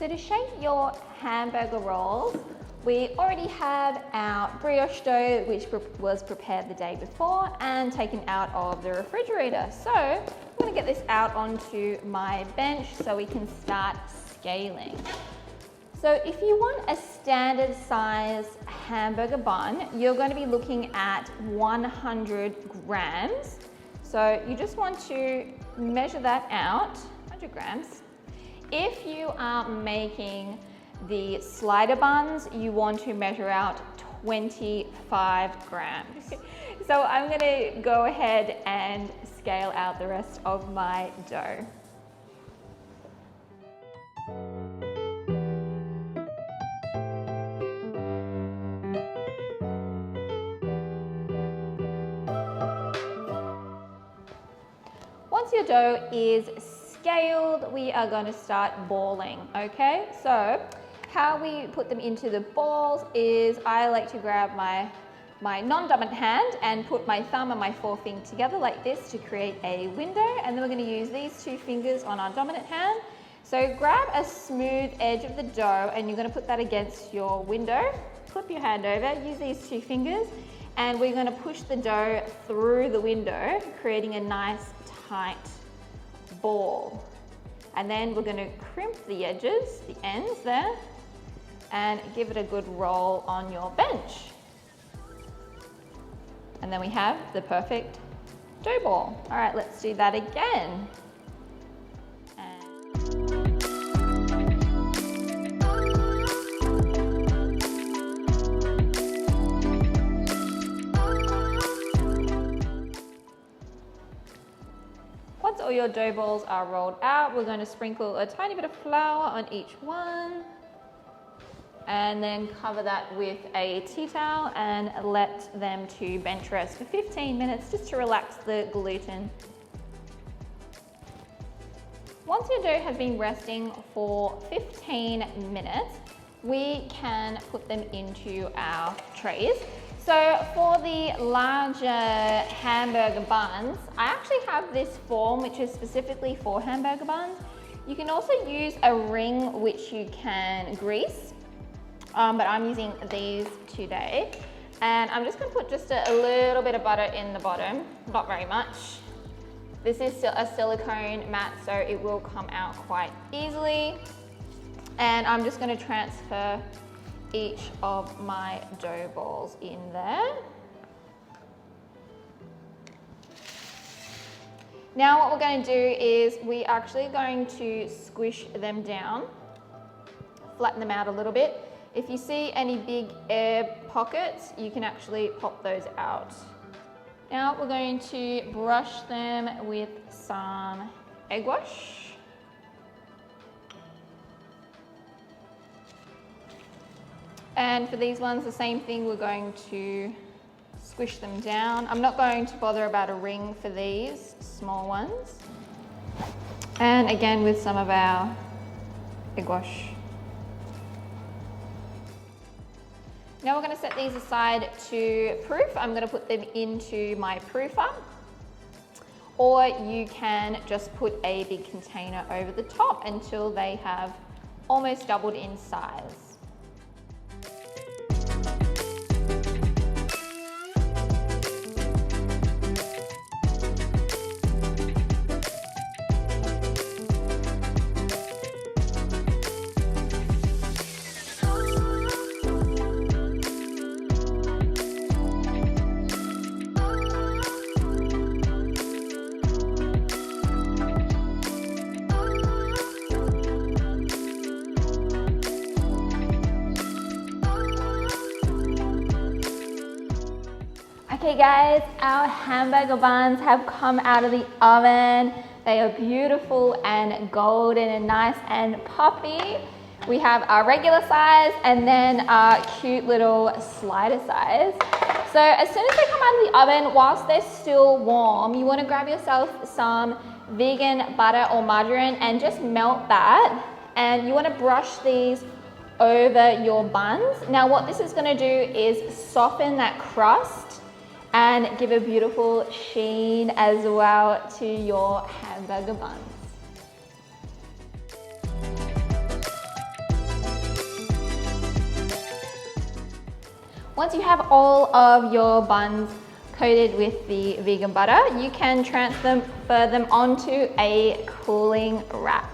So to shape your hamburger rolls, we already have our brioche dough, which was prepared the day before and taken out of the refrigerator. So I'm gonna get this out onto my bench so we can start scaling. So if you want a standard size hamburger bun, you're going to be looking at 100 grams. So you just want to measure that out, 100 grams. If you are making the slider buns, you want to measure out 25 grams. So I'm going to go ahead and scale out the rest of my dough. Once your dough is scaled, we are going to start balling, okay? So how we put them into the balls is I like to grab my non-dominant hand and put my thumb and my forefinger together like this to create a window, and then we're going to use these two fingers on our dominant hand. So grab a smooth edge of the dough and you're going to put that against your window. Flip your hand over, use these two fingers, and we're going to push the dough through the window, creating a nice tight ball. And then we're going to crimp the edges, the ends there, and give it a good roll on your bench. And then we have the perfect dough ball. All right, let's do that again. Once all your dough balls are rolled out, we're going to sprinkle a tiny bit of flour on each one and then cover that with a tea towel and let them to bench rest for 15 minutes just to relax the gluten. Once your dough has been resting for 15 minutes, we can put them into our trays. So for the larger hamburger buns, I actually have this form which is specifically for hamburger buns. You can also use a ring which you can grease, but I'm using these today. And I'm just gonna put just a little bit of butter in the bottom, not very much. This is still a silicone mat, so it will come out quite easily. And I'm just gonna transfer each of my dough balls in there. Now what we're going to do is we're actually going to squish them down, flatten them out a little bit. If you see any big air pockets, you can actually pop those out. Now we're going to brush them with some egg wash. And for these ones, the same thing, we're going to squish them down. I'm not going to bother about a ring for these small ones. And again, with some of our egg wash. Now we're going to set these aside to proof. I'm going to put them into my proofer. Or you can just put a big container over the top until they have almost doubled in size. Okay guys, our hamburger buns have come out of the oven. They are beautiful and golden and nice and puffy. We have our regular size and then our cute little slider size. So as soon as they come out of the oven, whilst they're still warm, you want to grab yourself some vegan butter or margarine and just melt that. And you want to brush these over your buns. Now what this is going to do is soften that crust and give a beautiful sheen as well to your hamburger buns. Once you have all of your buns coated with the vegan butter, you can transfer them onto a cooling rack.